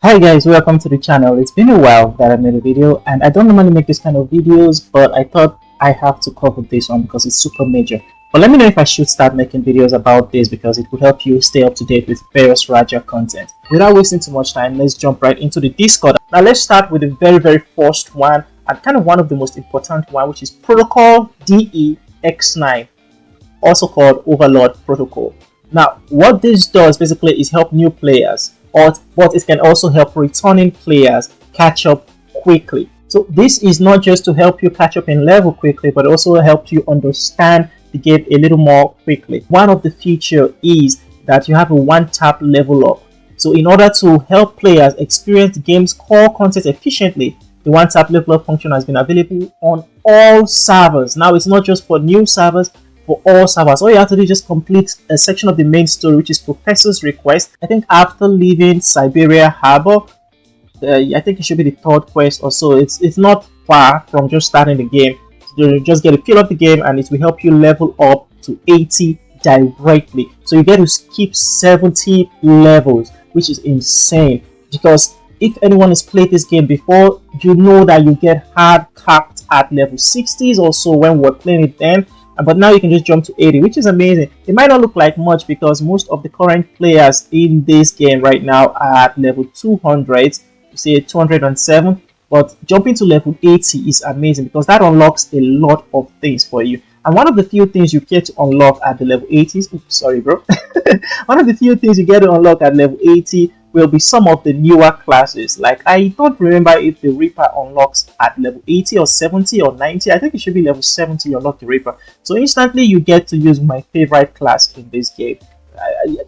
Hi guys, welcome to the channel. It's been a while that I made a video and I don't normally make this kind of videos, but I thought I have to cover this one because it's super major. But let me know if I should start making videos about this because it will help you stay up to date with various Raja content. Without wasting too much time, let's jump right into the Discord. Now let's start with the very first one and kind of one of the most important one, which is Protocol DEX9, also called Overlord Protocol. Now what this does basically is help new players, but it can also help returning players catch up quickly. So this is not just to help you catch up in level quickly, but also help you understand the game a little more quickly. One of the features is that you have a one-tap level up. So in order to help players experience the game's core content efficiently, the one-tap level up function has been available on all servers. Now it's not just for new servers, for all servers. All you have to do is just complete a section of the main story, which is Professor's Request. I think after leaving Siberia Harbor, I think it should be the third quest or so. It's not far from just starting the game. You just get a feel of the game and it will help you level up to 80 directly. So you get to skip 70 levels, which is insane. Because if anyone has played this game before, you know that you get hard capped at level 60s or so when we're playing it then. But now you can just jump to 80, which is amazing. It might not look like much because most of the current players in this game right now are at level 200, say 207. But jumping to level 80 is amazing because that unlocks a lot of things for you. And one of the few things you get to unlock at the level 80s, oops, sorry bro. One of the few things you get to unlock at level 80 will be some of the newer classes. Like I don't remember if the Reaper unlocks at level 80 or 70 or 90. I think it should be level 70 you unlock the Reaper. So instantly you get to use my favorite class in this game.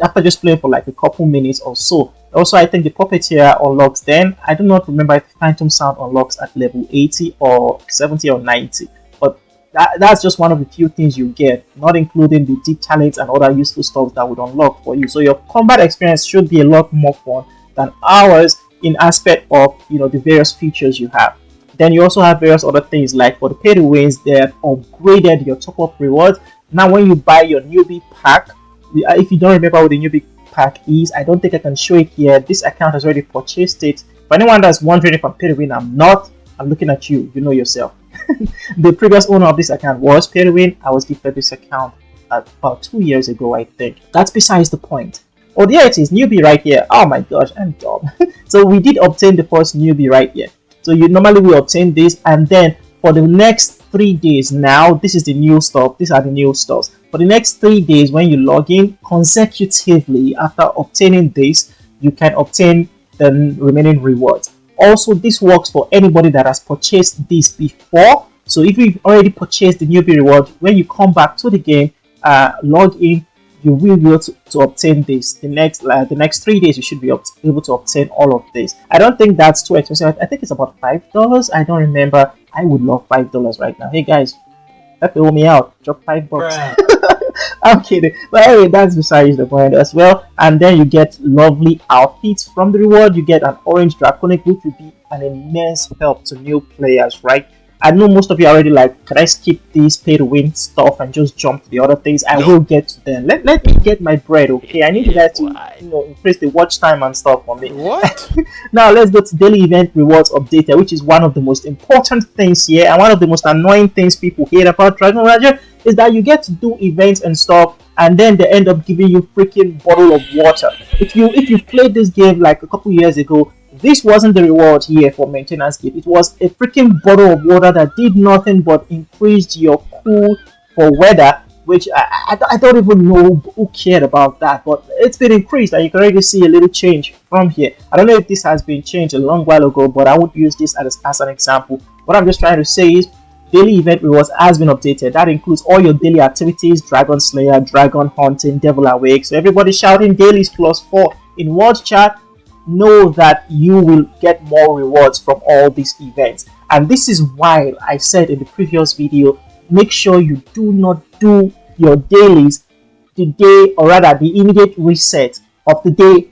After just playing for like a couple minutes or so. Also, I think the Puppeteer unlocks then. I do not remember if Phantom Sound unlocks at level 80 or 70 or 90. But that's just one of the few things you get, not including the deep talents and other useful stuff that would unlock for you. So your combat experience should be a lot more fun than ours in aspect of the various features you have. Then you also have various other things like for the pay to wins, they have upgraded your top up rewards. Now when you buy your newbie pack, if you don't remember what the newbie pack is, I don't think I can show it here. This account has already purchased it. For anyone that's wondering if I'm pay to win, I'm not. I'm looking at you. You know yourself. The previous owner of this account was pay to win. I was gifted this account about 2 years ago, I think. That's besides the point. Oh, there it is, newbie right here. Oh my gosh, I'm dumb. So we did obtain the first newbie right here. So you normally will obtain this, and then for the next 3 days, now this is the new stuff. These are the new stuff. For the next 3 days, when you log in consecutively after obtaining this, you can obtain the remaining rewards. Also, this works for anybody that has purchased this before. So if you've already purchased the newbie reward, when you come back to the game, log in, you will be able to obtain this. The next 3 days, you should be able to obtain all of this. I don't think that's too expensive. I think it's about $5. I don't remember. I would love $5 right now. Hey guys, that will me out. Drop $5. I'm kidding. But anyway, that's besides the point as well. And then you get lovely outfits from the reward. You get an orange draconic, which will be an immense help to new players, right? I know most of you are already like, can I skip this pay to win stuff and just jump to the other things? I will get to them. Let me get my bread, okay? I need you guys to increase the watch time and stuff for me. What? Now let's go to daily event rewards updated, which is one of the most important things here and one of the most annoying things people hate about Dragon Raja is that you get to do events and stuff and then they end up giving you freaking bottle of water. If you played this game like a couple years ago, this wasn't the reward here for maintenance gift. It was a freaking bottle of water that did nothing but increased your cool for weather, which I don't even know who cared about that, but it's been increased and you can already see a little change from here. I don't know if this has been changed a long while ago, but I would use this as an example. What I'm just trying to say is daily event rewards has been updated. That includes all your daily activities, Dragon Slayer, Dragon Hunting, Devil Awake. So everybody shouting dailies +4 in word chat. Know that you will get more rewards from all these events, and this is why I said in the previous video, make sure you do not do your dailies the day, or rather the immediate reset of the day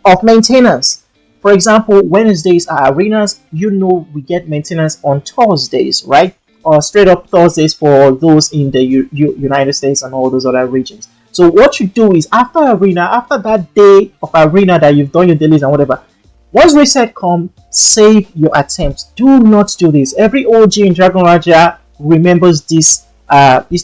of maintenance. For example, Wednesdays are arenas. We get maintenance on Thursdays, right? Or straight up Thursdays for those in the United States and all those other regions. So what you do is after that day of arena that you've done your dailies and whatever, Once reset comes, save your attempts. Do not do this. Every OG in Dragon Raja remembers this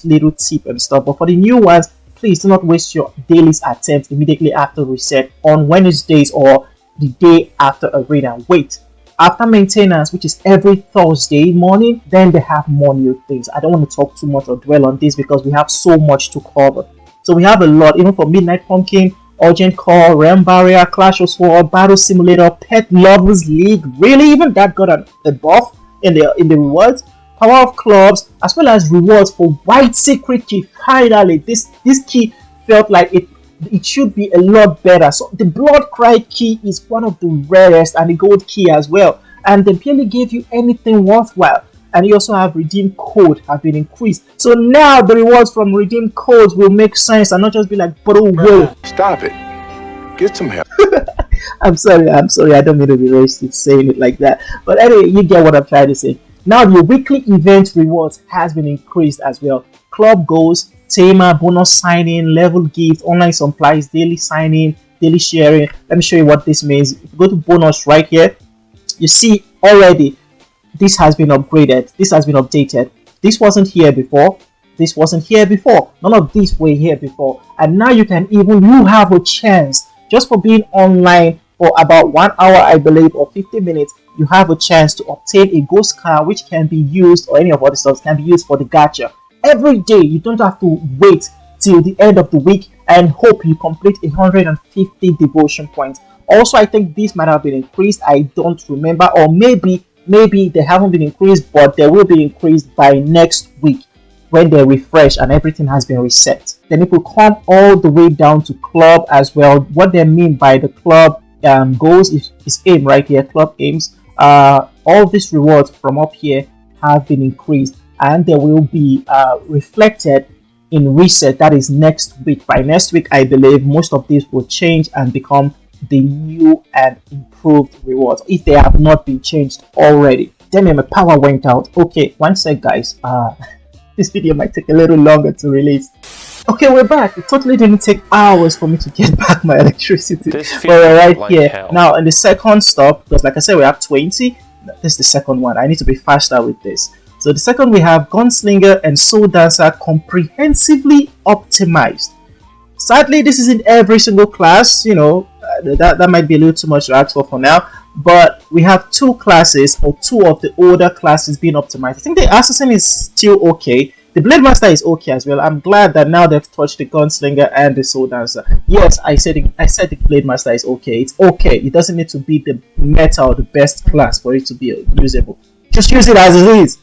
little tip and stuff. But for the new ones, please do not waste your daily attempts immediately after reset on Wednesdays or the day after arena. Wait. After maintenance, which is every Thursday morning, then they have more new things. I don't want to talk too much or dwell on this because we have so much to cover. So we have a lot, even for Midnight Pumpkin, Urgent Call, Realm Barrier, Clash of Sword, Battle Simulator, Pet Lovers League. Really, even that got a buff in the rewards. Power of Clubs, as well as rewards for White Secret Key. Finally, this key felt like it should be a lot better. So the Blood Cry key is one of the rarest, and the gold key as well, and they barely gave you anything worthwhile. And you also have redeem code have been increased, so now the rewards from redeem codes will make sense and not just be like, but oh whoa, stop it, get some help. I'm sorry, I don't mean to be racist saying it like that, but anyway, you get what I'm trying to say. Now the weekly event rewards has been increased as well. Club goals, Tamer, bonus signing, level gift, online supplies, daily signing, daily sharing. Let me show you what this means. If you go to bonus right here, you see already this has been upgraded. This has been updated. This wasn't here before. This wasn't here before. None of these were here before. And now you have a chance, just for being online for about 1 hour, I believe, or 50 minutes, you have a chance to obtain a ghost car which can be used, or any of other stuff can be used for the gacha. Every day, you don't have to wait till the end of the week and hope you complete 150 devotion points. Also, I think this might have been increased. I don't remember, or maybe they haven't been increased, but they will be increased by next week when they refresh and everything has been reset. Then it will come all the way down to club as well. What they mean by the club goals is aim right here, club aims. All these rewards from up here have been increased, and they will be reflected in reset. That is next week. By next week, I believe most of these will change and become the new and improved rewards, if they have not been changed already. Damn, my power went out. Okay, one sec, guys. This video might take a little longer to release. Okay, we're back. It totally didn't take hours for me to get back my electricity. But we're right like here hell. Now in the second stop, because like I said, we have 20. This is the second one. I need to be faster with this. So the second, we have Gunslinger and Soul Dancer comprehensively optimized. Sadly, this is in every single class. You know, that might be a little too much to ask for now. But we have two classes, or two of the older classes, being optimized. I think the Assassin is still okay. The Blade Master is okay as well. I'm glad that now they've touched the Gunslinger and the Soul Dancer. Yes, I said the Blade Master is okay. It's okay. It doesn't need to be the meta or the best class for it to be usable. Just use it as it is.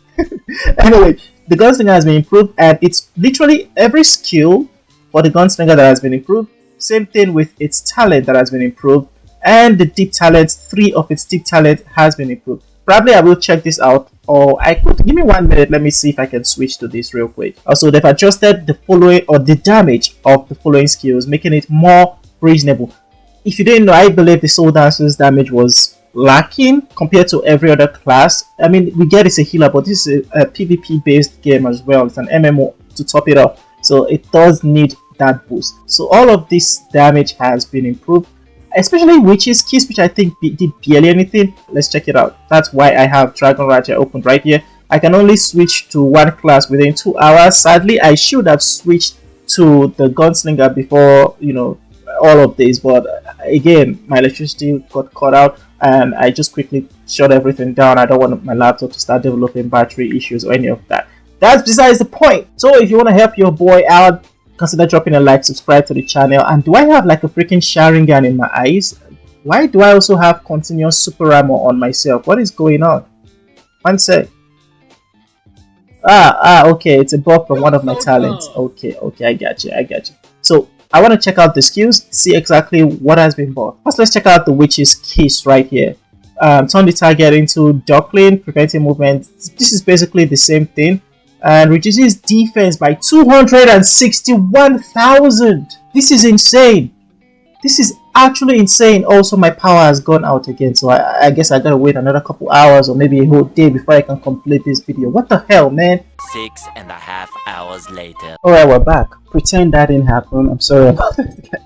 Anyway, the Gunslinger has been improved, and it's literally every skill for the Gunslinger that has been improved. Same thing with its talent that has been improved, and the deep talent, 3 of its deep talent has been improved. Probably I will check this out, or I could give me 1 minute. Let me see if I can switch to this real quick. Also, they've adjusted the following, or the damage of the following skills, making it more reasonable. If you didn't know, I believe the Soul Dancer's damage was lacking compared to every other class. I mean, we get it's a healer, but this is a PvP based game as well. It's an MMO to top it up, so it does need that boost. So all of this damage has been improved, especially Witch's Kiss, which I think did barely anything. Let's check it out. That's why I have Dragon Raja opened right here. I can only switch to one class within 2 hours. Sadly, I should have switched to the Gunslinger before, you know, all of this, but again, my electricity got cut out and I just quickly shut everything down. I don't want my laptop to start developing battery issues or any of that. That's besides the point. So if you want to help your boy out, consider dropping a like, subscribe to the channel. And do I have like a freaking Sharingan in my eyes? Why do I also have continuous super armor on myself? What is going on? One sec. Okay, it's a buff from one of my talents. Okay, I got you. So I want to check out the skills, see exactly what has been buffed. First, let's check out the Witch's Kiss right here. Turn the target into duckling, preventing movement. This is basically the same thing. And reduces defense by 261,000. This is insane. This is actually insane. Also, my power has gone out again, so I guess I gotta wait another couple hours or maybe a whole day before I can complete this video. What the hell, man? 6.5 hours later. Alright, we're back. Pretend that didn't happen. I'm sorry about that.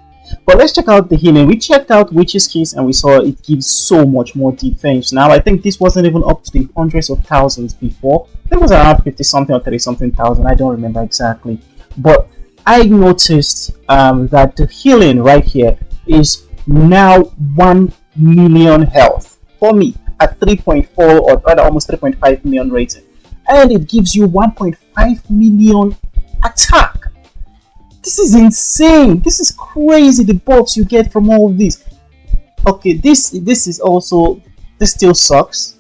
But let's check out the healing. We checked out Witch's Kiss and we saw it gives so much more defense. Now I think this wasn't even up to the hundreds of thousands before. It was around 50 something or 30 something thousand. I don't remember exactly. But I noticed that the healing right here is now 1 million health for me at 3.4 or rather almost 3.5 million rating. And it gives you 1.5 million attack. This is insane. This is crazy, the buffs you get from all of this. Okay, this is also, this still sucks.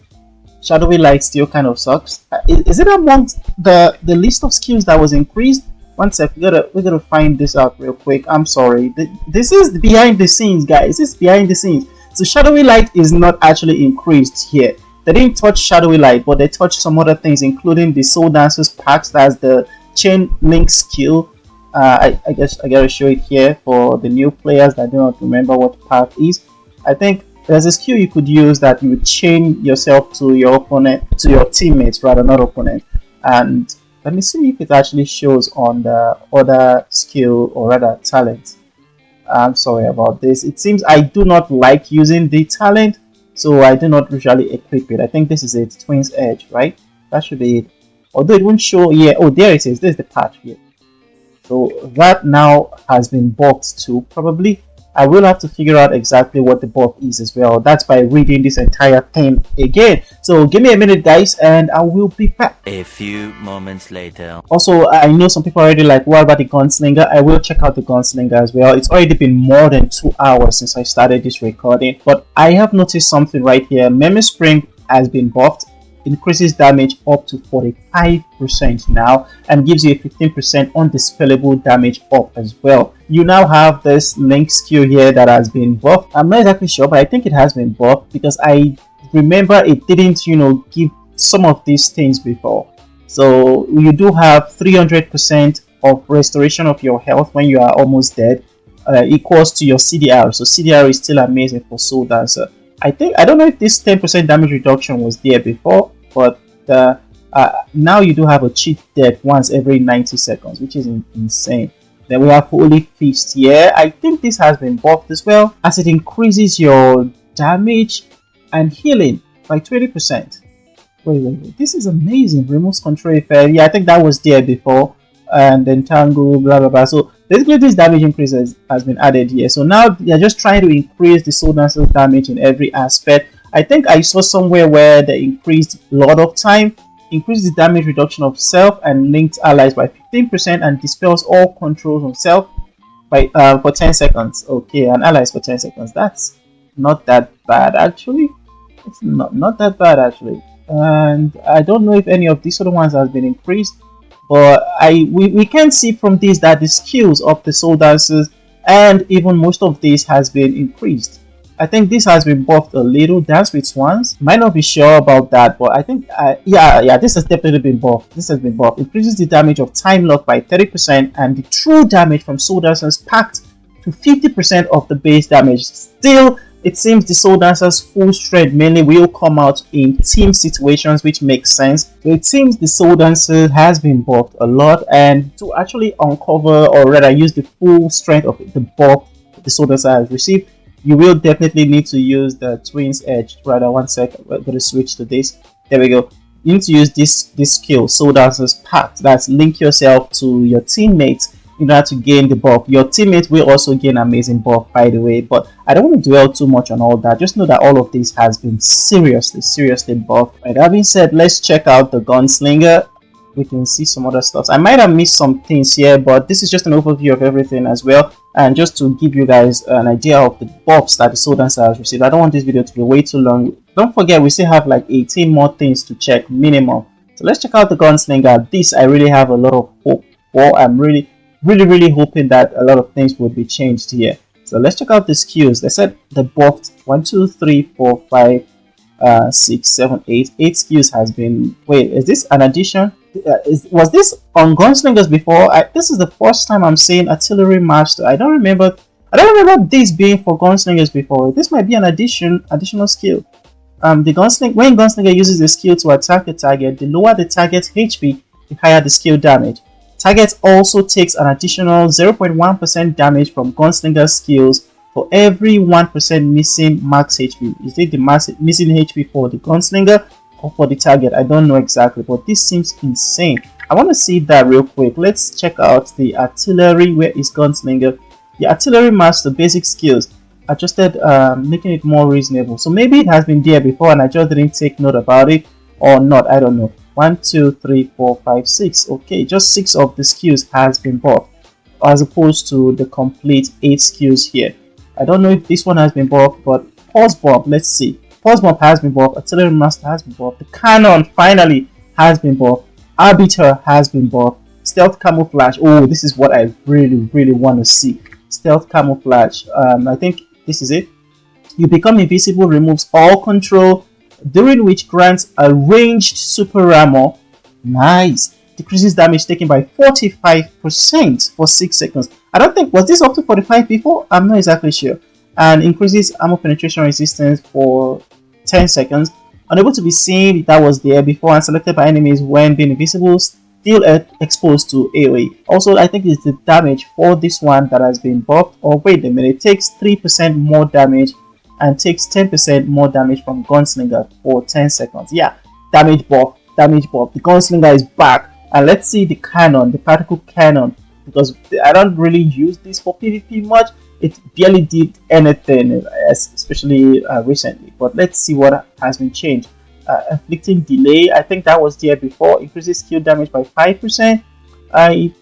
Shadowy Light still kind of sucks. Is it amongst the list of skills that was increased? One sec, we gotta find this out real quick. I'm sorry. This is behind the scenes, guys. This is behind the scenes. So Shadowy Light is not actually increased here. They didn't touch Shadowy Light, but they touched some other things, including the Soul Dancers packs. That's the Chain Link skill. I guess I gotta show it here for the new players that do not remember what path is. I think there's a skill you could use that you would chain yourself to your opponent, to your teammates rather, not opponent. And let me see if it actually shows on the other skill or rather talent. I'm sorry about this. It seems I do not like using the talent, so I do not usually equip it. I think this is it, Twin's Edge, right? That should be it. Although it won't show, yeah, oh there it is, there's the patch here. So that now has been buffed too, probably. I will have to figure out exactly what the buff is as well. That's by reading this entire thing again. So give me a minute, guys, and I will be back. A few moments later. Also, I know some people already like, what about the Gunslinger? I will check out the Gunslinger as well. It's already been more than 2 hours since I started this recording, but I have noticed something right here. Memory Spring has been buffed. Increases damage up to 45% now and gives you a 15% undispellable damage up as well. You now have this link skill here that has been buffed. I'm not exactly sure, but I think it has been buffed because I remember it didn't, give some of these things before. So you do have 300% of restoration of your health when you are almost dead, equals to your CDR. So CDR is still amazing for Soul Dancer. I don't know if this 10% damage reduction was there before, but now you do have a cheat death once every 90 seconds, which is insane. Then we have Holy Feast here. I think this has been buffed as well, as it increases your damage and healing by 20%. Wait. This is amazing. Removes control effect. Yeah, I think that was there before. And then Tango, blah blah blah. So basically this damage increase has been added here. So now they're just trying to increase the Soul Dancer's damage in every aspect. I think I saw somewhere where they increased Lord of Time, increased the damage reduction of self and linked allies by 15% and dispels all controls on self by for 10 seconds. Okay, and allies for 10 seconds. That's not that bad actually. It's not that bad actually. And I don't know if any of these other ones has been increased. But we can see from this that the skills of the Soul Dancers and even most of these has been increased. I think this has been buffed a little. Dance with Swans, might not be sure about that, but I think yeah, this has definitely been buffed. This has been buffed. Increases the damage of Time Lock by 30% and the true damage from Soul Dancers packed to 50% of the base damage. Still, it seems the Soul Dancer's full strength mainly will come out in team situations, which makes sense. So it seems the Soul Dancer has been buffed a lot, and to actually uncover or rather use the full strength of the buff the Soul Dancer has received, you will definitely need to use the Twin's Edge. Rather, one sec, we're going to switch to this. There we go. You need to use this skill, Soul Dancer's Pact. That's link yourself to your teammates in order to gain the buff. Your teammates will also gain amazing buff, by the way, but I don't want to dwell too much on all that. Just know that all of this has been seriously buffed. Right, that being said, let's check out the Gunslinger. We can see some other stuff. I might have missed some things here, but this is just an overview of everything as well, and just to give you guys an idea of the buffs that the Soul Dancer has received. I don't want this video to be way too long. Don't forget, we still have like 18 more things to check minimum. So let's check out the Gunslinger. This I really have a lot of hope for. I'm really hoping that a lot of things will be changed here. So let's check out the skills. They said the buffed 1 2 3 4 5 6 7 8 skills has been. Wait, is this an addition? Was this on Gunslingers before? This is the first time I'm seeing Artillery Master. I don't remember this being for Gunslingers before. This might be an additional skill. When Gunslinger uses the skill to attack the target, the lower the target's HP, the higher the skill damage. Target also takes an additional 0.1% damage from Gunslinger skills for every 1% missing max HP. Is it the missing HP for the Gunslinger or for the target? I don't know exactly, but this seems insane. I want to see that real quick. Let's check out the artillery. Where is Gunslinger? The artillery master basic skills adjusted, making it more reasonable. So maybe it has been there before and I just didn't take note about it, or not. I don't know. 1, 2, 3, 4, 5, 6. Okay, just 6 of the skills has been buffed, as opposed to the complete 8 skills here. I don't know if this one has been buffed, but pulse bomb. Let's see. Pulse bomb has been buffed. Artillery master has been buffed. The cannon finally has been buffed. Arbiter has been buffed. Stealth camouflage. Oh, this is what I really want to see. Stealth camouflage. I think this is it. You become invisible, removes all control, during which grants a ranged super armor. Nice. Decreases damage taken by 45% for 6 seconds. I don't think, was this up to 45 before? I'm not exactly sure. And increases armor penetration resistance for 10 seconds. Unable to be seen, that was there before, and selected by enemies when being invisible, still exposed to AoE. Also, I think it's the damage for this one that has been buffed. Or wait a minute, it takes 3% more damage and takes 10% more damage from Gunslinger for 10 seconds. Yeah, damage buff, damage buff. The Gunslinger is back. And let's see the cannon, the particle cannon, because I don't really use this for PvP much. It barely did anything, especially recently. But let's see what has been changed. Afflicting delay, I think that was there before. Increases skill damage by 5%. It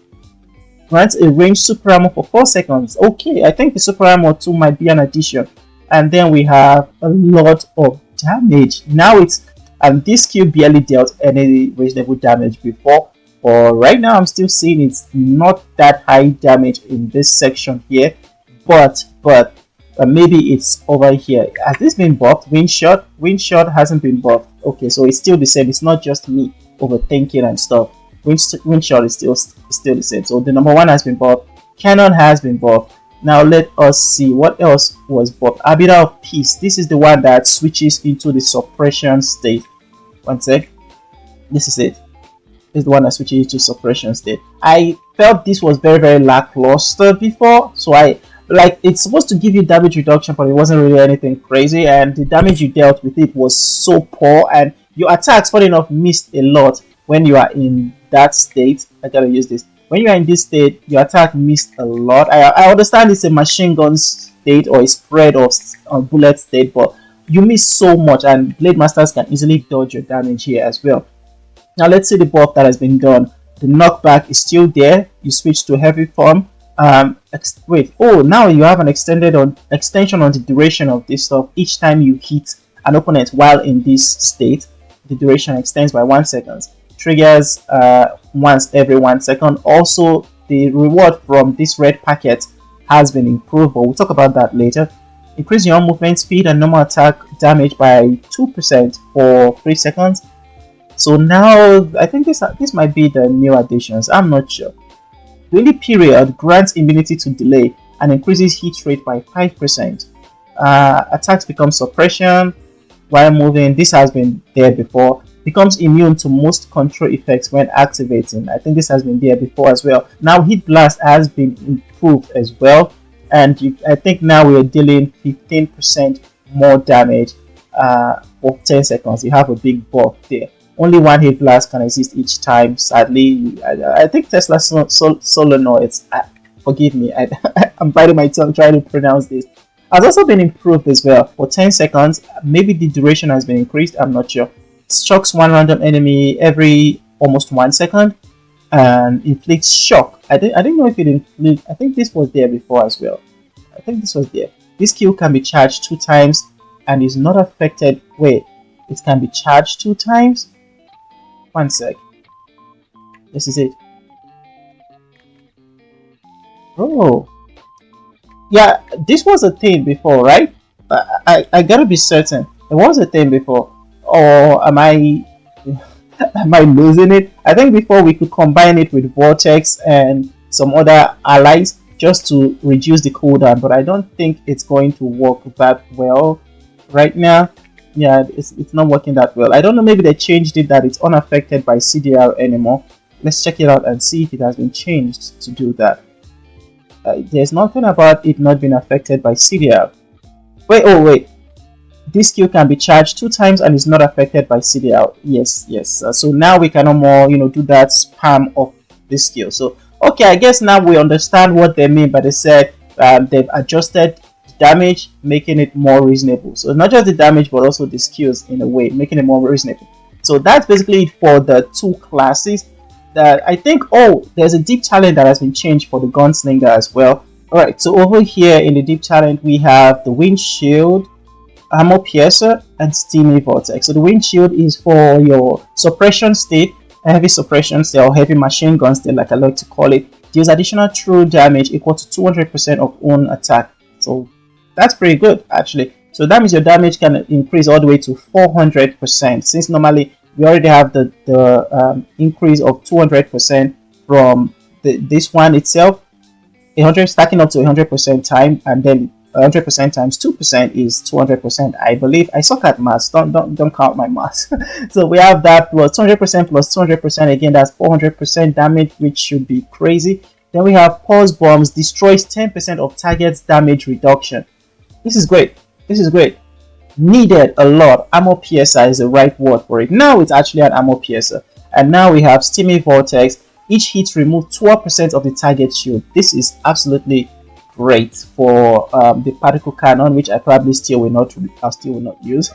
grants a ranged super armor for 4 seconds. Okay, I think the super armor too might be an addition. And then we have a lot of damage. Now it's, and this skill barely dealt any reasonable damage before. But right now I'm still seeing it's not that high damage in this section here. But maybe it's over here. Has this been buffed? Wind shot hasn't been buffed. Okay, so it's still the same. It's not just me overthinking and stuff. Wind shot is still the same. So the number 1 has been buffed. Cannon has been buffed. Now let us see what else was buffed. Arbiter of Peace. This is the one that switches into the suppression state. One sec. This is it. This is the one that switches into suppression state. I felt this was very lackluster before, so it's supposed to give you damage reduction, but it wasn't really anything crazy, and the damage you dealt with it was so poor, and your attacks, funny enough, missed a lot when you are in that state. I gotta use this. When you are in this state, your attack missed a lot. I understand it's a machine gun state or a spread of bullet state, but you miss so much, and Blade Masters can easily dodge your damage here as well. Now let's see the buff that has been done. The knockback is still there. You switch to heavy form. Wait, oh, now you have an extension on the duration of this stuff. Each time you hit an opponent while in this state, the duration extends by 1 second. Triggers once every 1 second. Also, the reward from this red packet has been improved, but we'll talk about that later. Increase your movement speed and normal attack damage by 2% for 3 seconds. So now I think this might be the new additions. I'm not sure. Daily period grants immunity to delay and increases hit rate by 5%. Attacks become suppression while moving. This has been there before. Becomes immune to most control effects when activating. I think this has been there before as well. Now hit blast has been improved as well, and I think now we are dealing 15% more damage for 10 seconds. You have a big buff there. Only 1 hit blast can exist each time. Sadly, I think Tesla Solenoids. Forgive me, I'm biting my tongue trying to pronounce this. Has also been improved as well for 10 seconds. Maybe the duration has been increased. I'm not sure. Shocks one random enemy every almost 1 second, and inflicts shock. I didn't know if it inflicts. I think this was there before as well. I think this was there. This skill can be charged 2 times and is not affected. Wait, it can be charged 2 times. 1 sec. This is it. Oh, yeah, this was a thing before, right? I gotta be certain it was a thing before, or am I losing it? I think before we could combine it with Vortex and some other allies just to reduce the cooldown, but I don't think it's going to work that well right now. Yeah, it's not working that well. I don't know, maybe they changed it that it's unaffected by CDR anymore. Let's check it out and see if it has been changed to do that. There's nothing about it not being affected by CDR. Wait, oh wait. This skill can be charged 2 times and is not affected by CDR. Yes. So now we can no more, do that spam of this skill. So okay, I guess now we understand what they mean by they said they've adjusted damage, making it more reasonable. So not just the damage but also the skills in a way, making it more reasonable. So that's basically it for the 2 classes. That I think, oh, there's a deep challenge that has been changed for the gunslinger as well. Alright, so over here in the deep challenge we have the windshield, armor piercer, and steamy vortex. So the windshield is for your suppression state, heavy suppression state, or heavy machine gun state like I like to call it. Deals additional true damage equal to 200% of own attack. So that's pretty good actually. So that means your damage can increase all the way to 400%, since normally we already have the increase of 200% from this one itself. 100 stacking up to 100% time, and then 100% times 2% is 200%. I believe I suck at maths. Don't count my maths. So we have that plus 200% plus 200%. Again, that's 400% damage, which should be crazy. Then we have pulse bombs, destroys 10% of target's damage reduction. This is great. Needed a lot. Armor piercer is the right word for it. Now it's actually an armor piercer. And now we have steamy vortex. Each hit removes 12% of the target shield. This is absolutely great for the particle cannon, which I probably still will not use.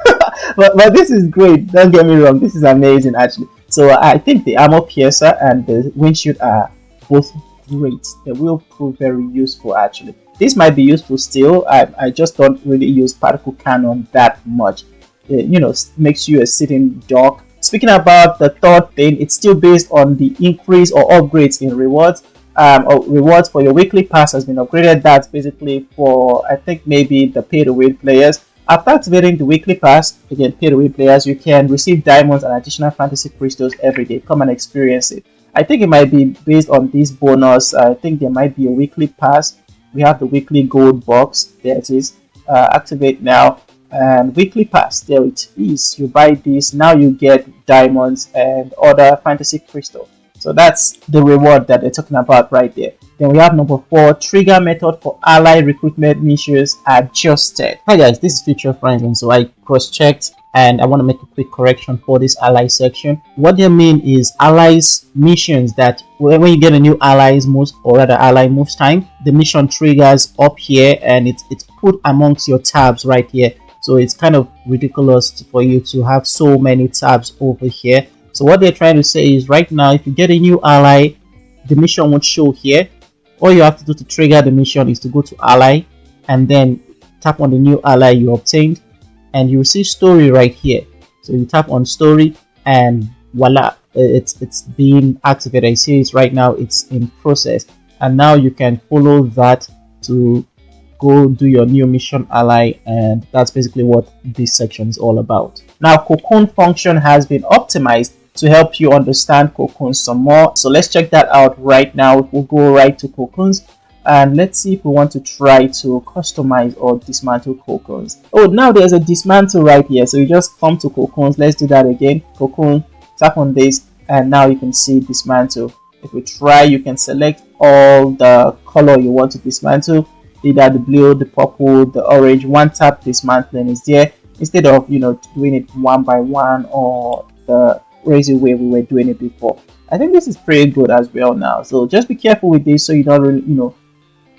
but this is great. Don't get me wrong. This is amazing actually. So I think the armor piercer and the windshield are both great. They will prove very useful actually. This might be useful still. I just don't really use particle cannon that much. Makes you a sitting duck. Speaking about the third thing, it's still based on the increase or upgrades in rewards. Rewards for your weekly pass has been upgraded. That's basically for, I think, maybe the pay-to-win players. After activating the weekly pass, again, pay-to-win players, you can receive diamonds and additional fantasy crystals every day. Come and experience it. I think it might be based on this bonus. I think there might be a weekly pass. We have the weekly gold box. There it is. Activate now. And weekly pass, there it is. You buy this, now you get diamonds and other fantasy crystal. So that's the reward that they're talking about right there. Then we have number 4, trigger method for ally recruitment missions adjusted. Hi guys, this is Future Friends, and so I cross-checked and I want to make a quick correction for this ally section. What they mean is allies missions that when you get a new allies moves, or rather ally moves time, the mission triggers up here and it's put amongst your tabs right here. So it's kind of ridiculous for you to have so many tabs over here. So what they're trying to say is right now, if you get a new ally, the mission won't show here. All you have to do to trigger the mission is to go to ally and then tap on the new ally you obtained, and you will see story right here. So you tap on story and voila, it's being activated. I see it right now, it's in process, and now you can follow that to go do your new mission ally, and that's basically what this section is all about. Now Cocoon function has been optimized to help you understand Cocoons some more, so let's check that out right now. We'll go right to Cocoons and let's see if we want to try to customize or dismantle Cocoons. Oh, now there's a dismantle right here, so you just come to Cocoons. Let's do that again. Cocoon, tap on this, and now you can see dismantle. If we try, you can select all the color you want to dismantle, either the blue, the purple, the orange. One tap dismantling is there, instead of doing it one by one or the crazy way we were doing it before. I think this is pretty good as well now, so just be careful with this so you don't really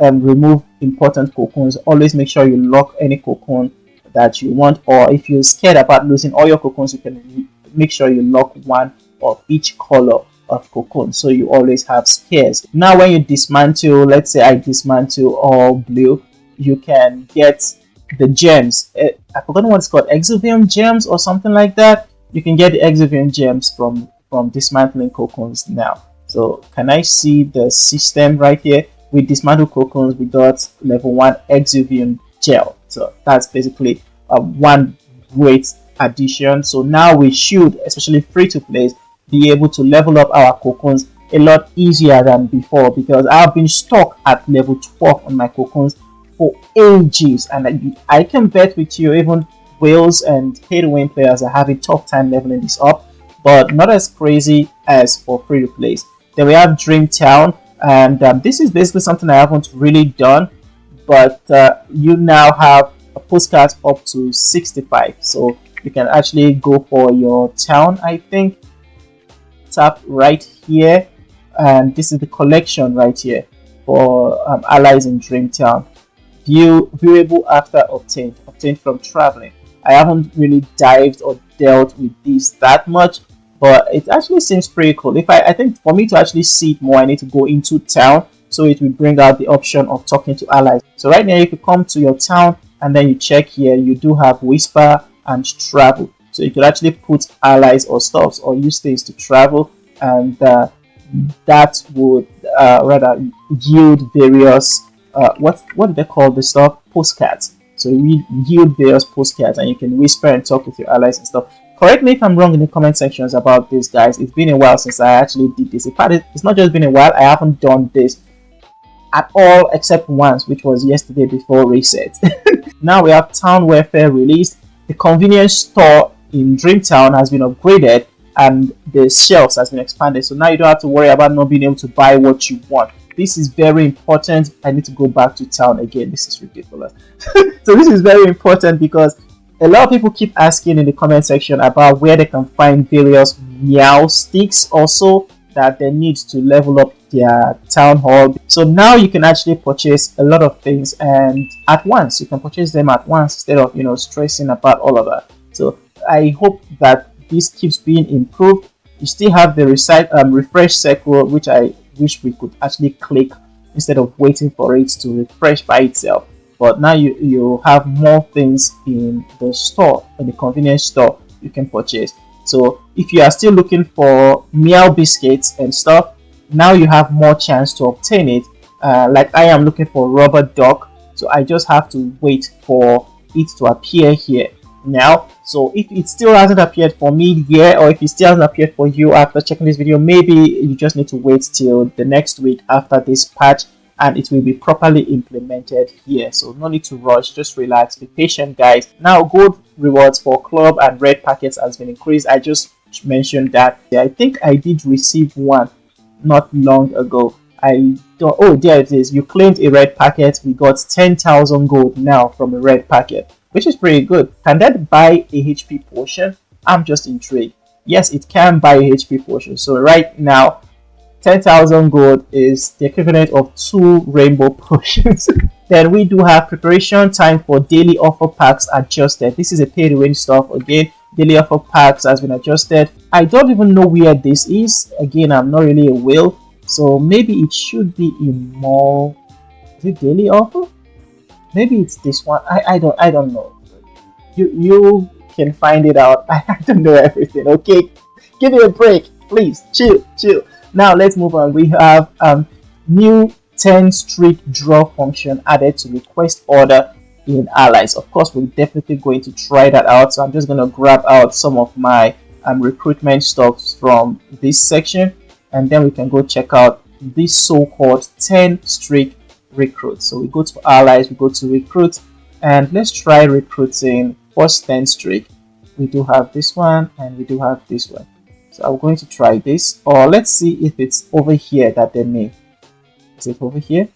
remove important cocoons. Always make sure you lock any cocoon that you want, or if you're scared about losing all your cocoons, you can make sure you lock one of each color of cocoon, so you always have spares. Now when you dismantle, let's say I dismantle all blue, you can get the gems. I forgot what it's called, exovium gems or something like that. You can get the exovium gems from dismantling cocoons now. So can I see the system right here? With dismantle cocoons, we got level 1 exovium gel. So that's basically one great addition. So now we should, especially free to play, be able to level up our cocoons a lot easier than before, because I've been stuck at level 12 on my cocoons for ages, and I can bet with you even whales and pay-to-win players are having tough time leveling this up, but not as crazy as for free to play. Then we have Dream Town, and this is basically something I haven't really done, but you now have a postcard up to 65, so you can actually go for your town. I think tap right here, and this is the collection right here for allies in Dream Town. Viewable after obtained from traveling. I haven't really dived or dealt with this that much, but it actually seems pretty cool. I think for me to actually see it more, I need to go into town, so it will bring out the option of talking to allies. So right now, if you come to your town and then you check here, you do have whisper and travel. So you could actually put allies or stuffs or use things to travel, and that would rather yield various what do they call the stuff, postcards. So we yield various postcards, and you can whisper and talk with your allies and stuff. Correct me if I'm wrong in the comment sections about this, guys. It's been a while since I actually did this. It's not just been a while, I haven't done this at all except once, which was yesterday before reset. Now we have Town Welfare released. The convenience store in Dreamtown has been upgraded, and the shelves has been expanded. So now you don't have to worry about not being able to buy what you want. This is very important. I need to go back to town again. This is ridiculous. So this is very important because a lot of people keep asking in the comment section about where they can find various meow sticks also that they need to level up their town hall. So now you can actually purchase a lot of things, and at once you can purchase them at once instead of stressing about all of that. So I hope that this keeps being improved. You still have the refresh circle, which I wish we could actually click instead of waiting for it to refresh by itself. But now you have more things in the store, in the convenience store you can purchase. So if you are still looking for meow biscuits and stuff, now you have more chance to obtain it. Like I am looking for rubber duck, so I just have to wait for it to appear here now. So if it still hasn't appeared for me here, or if it still hasn't appeared for you after checking this video, maybe you just need to wait till the next week after this patch, and it will be properly implemented here. So no need to rush, just relax, be patient, guys. Now gold rewards for club and red packets has been increased. I just mentioned that. I think I did receive one not long ago. Oh, there it is. You claimed a red packet. We got 10,000 gold now from a red packet, which is pretty good. Can that buy a HP potion? I'm just intrigued. Yes, it can buy a HP potion. So right now, 10,000 gold is the equivalent of 2 rainbow potions. Then we do have preparation time for daily offer packs adjusted. This is a pay to win stuff. Again, daily offer packs has been adjusted. I don't even know where this is. Again, I'm not really a whale, so maybe it should be in more. Is it daily offer? Maybe it's this one. I don't know. You can find it out. I don't know everything. Okay, give me a break, please. Chill. Now let's move on. We have new 10 streak draw function added to request order in allies. Of course, we're definitely going to try that out. So I'm just going to grab out some of my recruitment stuff from this section, and then we can go check out this so-called 10 streak recruit. So we go to allies, we go to recruit, and let's try recruiting first 10 streak. We do have this one, and we do have this one. So I'm going to try this, or let's see if it's over here that they mean. Is it over here?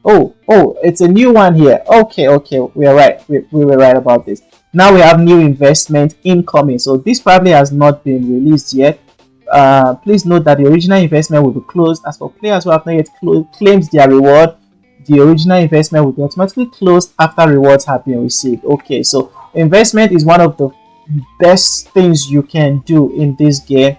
Oh, it's a new one here. Okay, we are right. We were right about this. Now we have new investment incoming. So this probably has not been released yet. Please note that the original investment will be closed. As for players who have not yet claimed their reward, the original investment will be automatically closed after rewards have been received. Okay, so investment is one of the best things you can do in this game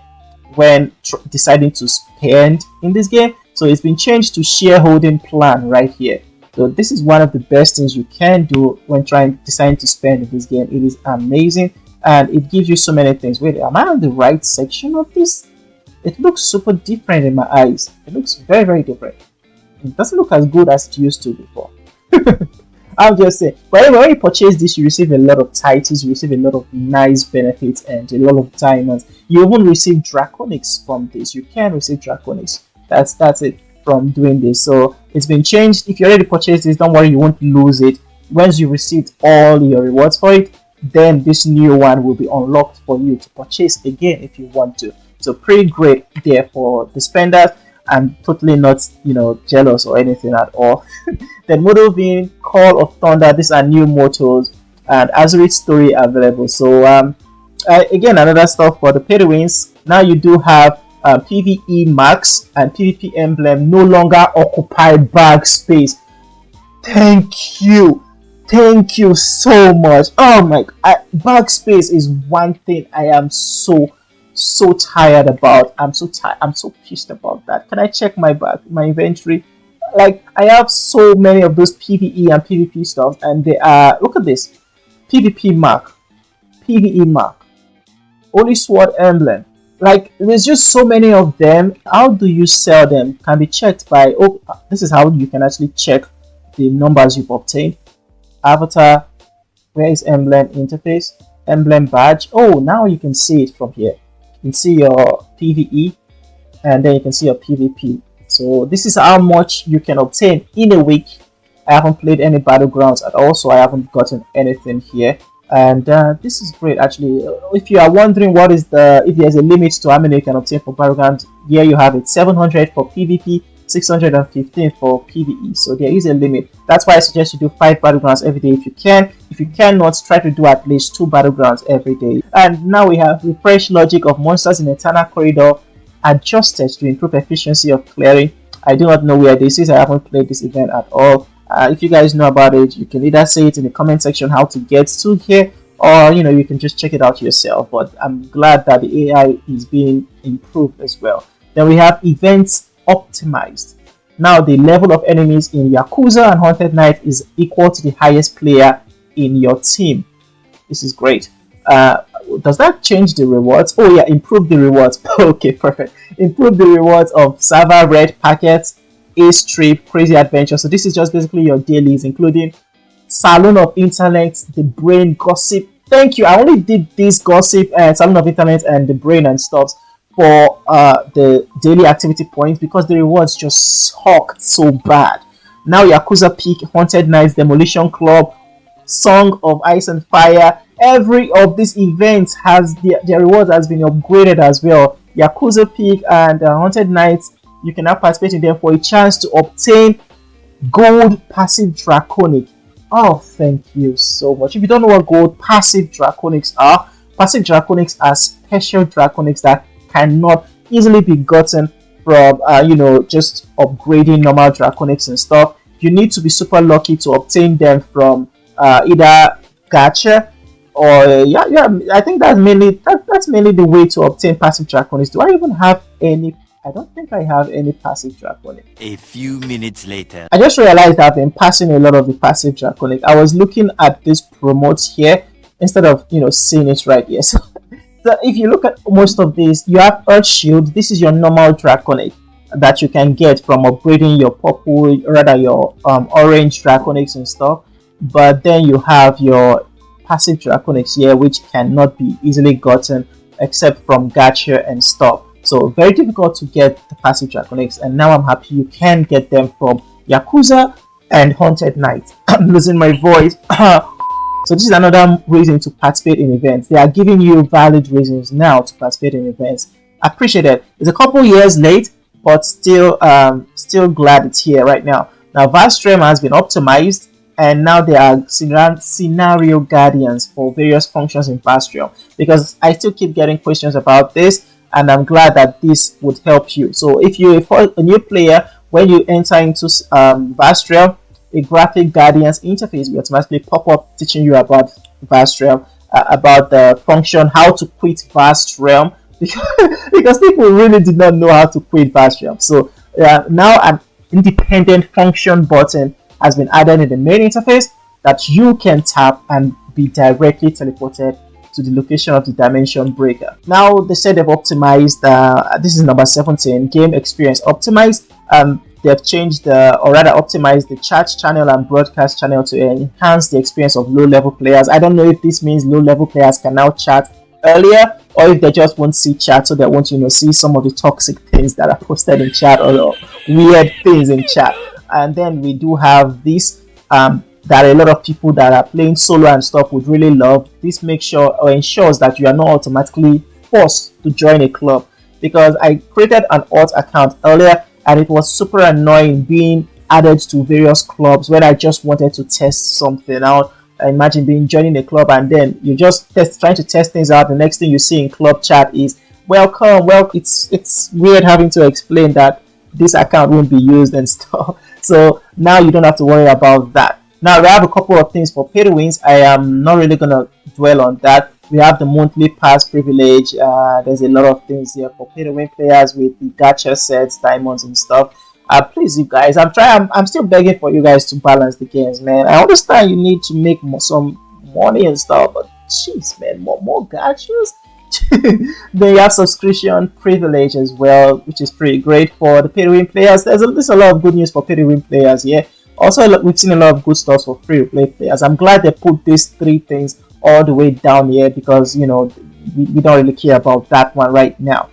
when deciding to spend in this game. So it's been changed to shareholding plan right here. So this is one of the best things you can do when deciding to spend in this game. It is amazing, and it gives you so many things. Wait, am I on the right section of this? It looks super different in my eyes. It looks very, very different. It doesn't look as good as it used to before. I'm just saying. But anyway, when you purchase this, you receive a lot of titles, you receive a lot of nice benefits, and a lot of diamonds. You even receive draconics from this. You can receive draconics. That's it from doing this. So it's been changed. If you already purchased this, don't worry, you won't lose it. Once you received all your rewards for it, then this new one will be unlocked for you to purchase again if you want to. So pretty great there for the spenders. I'm totally not, jealous or anything at all. Then Model V, Call of Thunder. These are new motors, and Azure Story available. So again, another stuff for the pay to wins. Now you do have PVE Max and PvP Emblem no longer occupy bag space. Thank you so much. Oh my god, bag space is one thing I am so tired about. I'm so pissed about that. Can I check my inventory? Like, I have so many of those PvE and PvP stuff, and they are, look at this, PvP mark, PvE mark, Holy Sword Emblem. Like, there's just so many of them. How do you sell them? Can be checked by, oh, this is how you can actually check the numbers you've obtained. Avatar, where is Emblem interface? Emblem badge. Oh, now you can see it from here. You can see your PvE, and then you can see your PvP. So this is how much you can obtain in a week. I haven't played any battlegrounds at all, so I haven't gotten anything here. And this is great, actually. If you are wondering if there's a limit to how many you can obtain for battlegrounds, here you have it: 700 for PvP, 615 for PvE. So there is a limit. That's why I suggest you do 5 battlegrounds every day if you can. If you cannot, try to do at least 2 battlegrounds every day. And now we have refresh logic of monsters in Eternal Corridor adjusted to improve efficiency of clearing. I do not know where this is. I haven't played this event at all. If you guys know about it, you can either say it in the comment section how to get to here, or you can just check it out yourself. But I'm glad that the AI is being improved as well. Then we have events optimized. Now the level of enemies in Yakuza and Haunted Knight is equal to the highest player in your team. This is great. Does that change the rewards? Oh yeah, improve the rewards. Okay, perfect. Improve the rewards of Server Red Packets, Ace Trip, Crazy Adventure. So this is just basically your dailies, including Saloon of Internet, The Brain, Gossip. Thank you. I only did this Gossip and Saloon of Internet and The Brain and stuff for the daily activity points because the rewards just sucked so bad. Now Yakuza Peak, Haunted Knights, Demolition Club, Song of Ice and Fire. Every of these events has their rewards has been upgraded as well. Yakuza Peak and Haunted Knights, you can now participate in them for a chance to obtain gold passive draconic. Oh, thank you so much. If you don't know what gold passive draconics are special draconics that cannot easily be gotten from just upgrading normal draconics and stuff. You need to be super lucky to obtain them from either gacha or I think that's mainly the way to obtain passive draconics. Do I even have any? I don't think I have any passive draconic. A few minutes later, I just realized I've been passing a lot of the passive draconic. I was looking at this promotes here instead of seeing it right here. So if you look at most of these, you have Earth Shield. This is your normal draconic that you can get from upgrading your purple, rather your orange draconics and stuff. But then you have your passive draconics here, which cannot be easily gotten except from gacha and stuff. So very difficult to get the passive draconics, and now I'm happy you can get them from Yakuza and Haunted Knight. I'm losing my voice. So this is another reason to participate in events. They are giving you valid reasons now to participate in events. Appreciate it. It's a couple years late, but still glad it's here right now. Now Vast Realm has been optimized, and now there are scenario guardians for various functions in Vast Realm, because I still keep getting questions about this, and I'm glad that this would help you. So if you're a new player, when you enter into Vast Realm, a graphic guardians interface will automatically pop up teaching you about Vast Realm, about the function, how to quit Vast Realm, because people really did not know how to quit Vast Realm. So now an independent function button has been added in the main interface that you can tap and be directly teleported to the location of the dimension breaker. Now they said they've optimized, this is number 17, game experience optimized. They've changed optimized the chat channel and broadcast channel to enhance the experience of low-level players. I don't know if this means low-level players can now chat earlier, or if they just won't see chat, so they won't see some of the toxic things that are posted in chat or weird things in chat. And then we do have this that a lot of people that are playing solo and stuff would really love. This makes sure or ensures that you are not automatically forced to join a club. because I created an alt account earlier and it was super annoying being added to various clubs when I just wanted to test something out. Imagine being joining a club and then you just trying to test things out. The next thing you see in club chat is welcome. Well, it's weird having to explain that this account won't be used and stuff. So now you don't have to worry about that. Now we have a couple of things for pay to wins. I am not really gonna dwell on that. We have the monthly pass privilege. There's a lot of things here for pay to win players with the gacha sets, diamonds and stuff. Please, you guys, I'm still begging for you guys to balance the games, man. I understand you need to make some money and stuff, but jeez, man, more gachas. Then you have subscription privilege as well, which is pretty great for the pay to win players. There's a lot of good news for pay to win players here. Also, we've seen a lot of good stuff for free to play players. I'm glad they put these 3 things all the way down here because we don't really care about that one right now.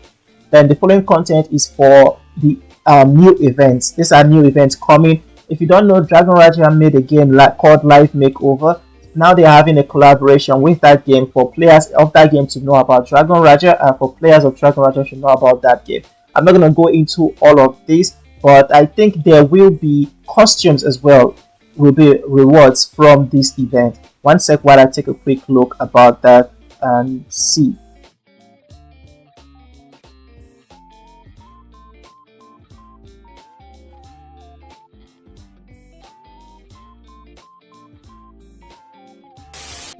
Then the following content is for the new events. These are new events coming. If you don't know, Dragon Raja made a game called Live Makeover. Now they are having a collaboration with that game for players of that game to know about Dragon Raja and for players of Dragon Raja to know about that game. I'm not going to go into all of this, but I think there will be costumes as well, will be rewards from this event. One sec while I take a quick look about that and see.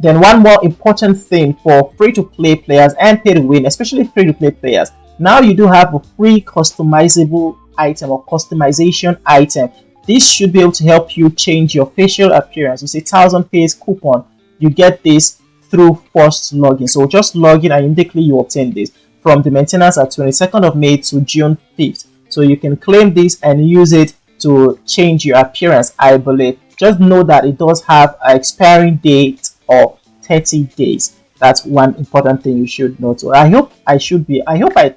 Then one more important thing for free-to-play players and pay-to-win, especially free-to-play players. Now you do have a free customizable item or customization item. This should be able to help you change your facial appearance. It's a 1,000 pays coupon. You get this through first login. So just log in and immediately you obtain this from the maintenance at 22nd of May to June 5th. So you can claim this and use it to change your appearance, I believe. Just know that it does have an expiring date of 30 days. That's one important thing you should know too. I hope I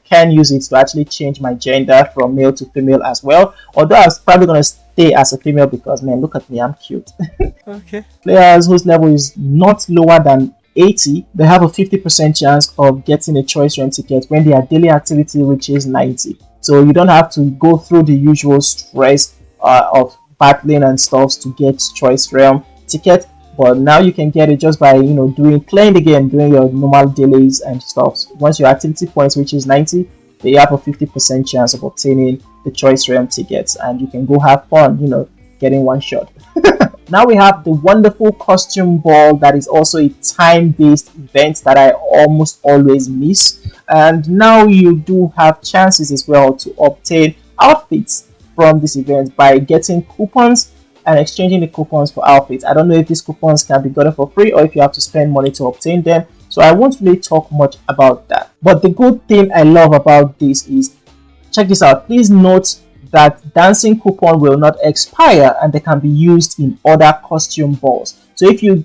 can use it to actually change my gender from male to female as well. Although I was probably gonna stay as a female because man, look at me, I'm cute. Okay. Players whose level is not lower than 80, they have a 50% chance of getting a choice realm ticket when their daily activity reaches 90. So you don't have to go through the usual stress of battling and stuff to get choice realm ticket. But now you can get it just by playing the game, doing your normal dailies and stuff. Once your activity points reaches 90, they have a 50% chance of obtaining the choice realm tickets, and you can go have fun, getting one shot. Now we have the wonderful costume ball that is also a time-based event that I almost always miss. And now you do have chances as well to obtain outfits from this event by getting coupons and exchanging the coupons for outfits. I don't know if these coupons can be gotten for free or if you have to spend money to obtain them. So I won't really talk much about that. But the good thing I love about this is, check this out. Please note that dancing coupon will not expire and they can be used in other costume balls. So if you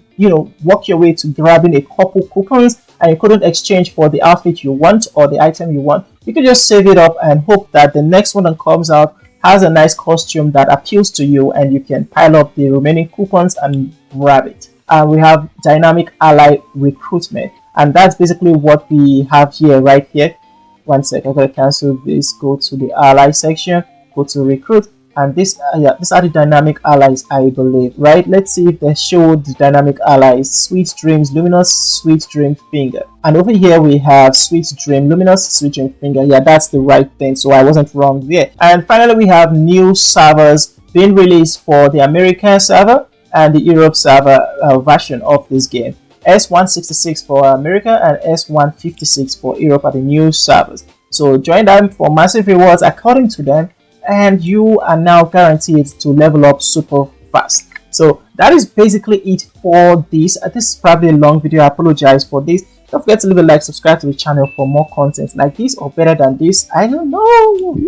work your way to grabbing a couple coupons and you couldn't exchange for the outfit you want or the item you want, you can just save it up and hope that the next one that comes out has a nice costume that appeals to you and you can pile up the remaining coupons and grab it. And we have dynamic ally recruitment, and that's basically what we have here right here. One sec, I'm gonna cancel this, go to the ally section, go to recruit, and these are the dynamic allies, I believe, right? Let's see if they show the dynamic allies. Sweet Dreams Luminous, Sweet Dream Finger, and over here we have Sweet Dream Luminous, Sweet Dream Finger. Yeah, that's the right thing, so I wasn't wrong there. And finally we have new servers being released for the American server and the Europe server version of this game. S166 for America and S156 for Europe are the new servers. So join them for massive rewards according to them, and you are now guaranteed to level up super fast. So that is basically it for this. This is probably a long video. I apologize for this. Don't forget to leave a like, subscribe to the channel for more content like this or better than this. I don't know.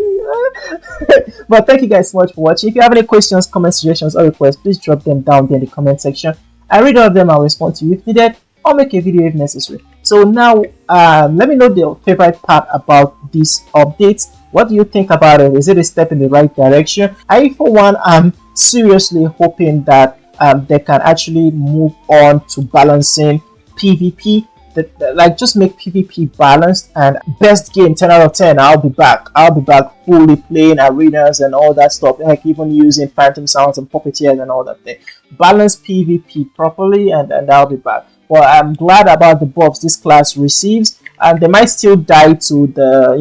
But thank you guys so much for watching. If you have any questions, comments, suggestions, or requests, please drop them down there in the comment section. I read all of them. I'll respond to you if needed or make a video if necessary. So now let me know your favorite part about these updates. What do you think about it? Is it a step in the right direction? I, for one, am seriously hoping that they can actually move on to balancing PvP like just make PvP balanced and best game 10 out of 10. I'll be back fully playing arenas and all that stuff, like even using phantom sounds and puppeteers and all that thing. Balance PvP properly, and I'll be back. But I'm glad about the buffs this class receives, and they might still die to the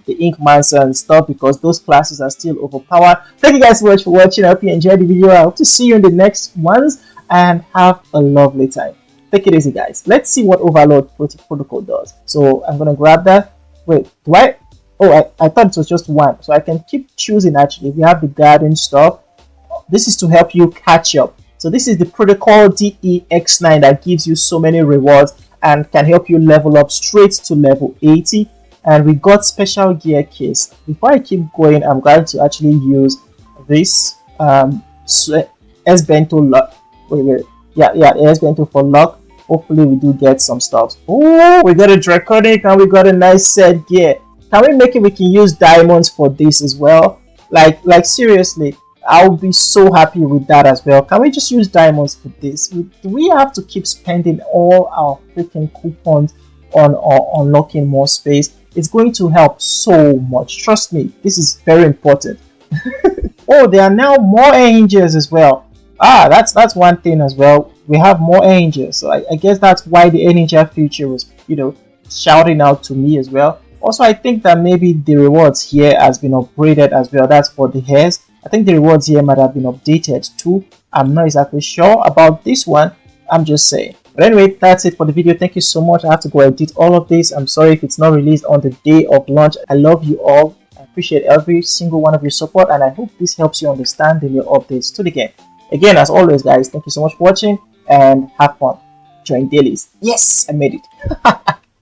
the Inkmancer and stuff, because those classes are still overpowered. Thank you guys so much for watching. I hope you enjoyed the video. I hope to see you in the next ones, and have a lovely time. Take it easy, guys. Let's see what Overload Protocol does. So I'm gonna grab that. Wait, do I? Oh, I thought it was just one. So I can keep choosing. Actually, we have the garden stuff. This is to help you catch up. So this is the Protocol DEX9 that gives you so many rewards and can help you level up straight to level 80. And we got special gear case. Before I keep going, I'm going to actually use this S-Bento luck. Wait. Yeah, S-Bento for luck. Hopefully we do get some stuff. Oh, we got a Draconic and we got a nice set gear. Can we make it? We can use diamonds for this as well. Like seriously, I'll be so happy with that as well. Can we just use diamonds for this? Do we have to keep spending all our freaking coupons on unlocking more space? It's going to help so much. Trust me, this is very important. Oh, there are now more Einherjers as well. That's one thing as well. We have more Einherjers, so I guess that's why the Einherjer feature was shouting out to me as well. Also, I think that maybe the rewards here has been upgraded as well. That's for the hairs. I think the rewards here might have been updated too. I'm not exactly sure about this one. I'm just saying. But anyway, that's it for the video. Thank you so much. I have to go edit all of this. I'm sorry if it's not released on the day of launch. I love you all. I appreciate every single one of your support, and I hope this helps you understand the new updates to the game. Again, as always, guys, thank you so much for watching, and have fun. Join dailies. Yes, I made it.